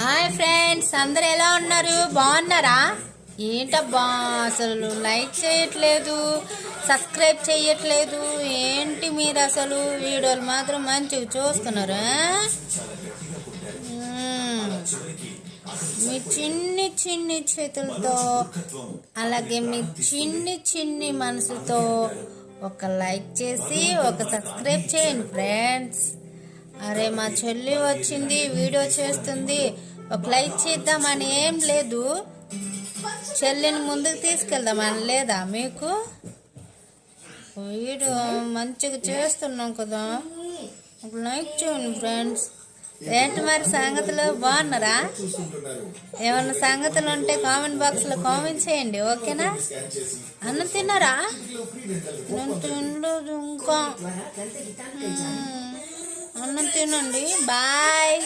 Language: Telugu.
హాయ్ ఫ్రెండ్స్, అందరు ఎలా ఉన్నారు? బాగున్నారా? ఏంటబ్బా అసలు లైక్ చేయట్లేదు, సబ్స్క్రైబ్ చేయట్లేదు, ఏంటి మీరు? అసలు వీడియోలు మాత్రం మంచిగా చూస్తున్నారు. మీ చిన్ని చిన్ని చేతులతో, అలాగే మీ చిన్ని చిన్ని మనసుతో ఒక లైక్ చేసి ఒక సబ్స్క్రైబ్ చేయండి ఫ్రెండ్స్. అరే మా చెల్లి వచ్చింది, వీడియో చేస్తుంది, ఒక లైక్ చేద్దామని ఏం లేదు, చెల్లిని ముందుకు తీసుకెళ్దామని లేదా మీకు? వీడియో మంచిగా చేస్తున్నాం కదా, ఒక లైక్ చేయండి ఫ్రెండ్స్. ఏంటి మరి సంగతులు? బాగున్నారా? ఏమన్నా సంగతులు ఉంటే కామెంట్ బాక్స్లో కామెంట్ చేయండి, ఓకేనా? అన్నం తిన్నారా? నేను తినలేదు ఇంకా. అన్నం తినండి. బాయ్.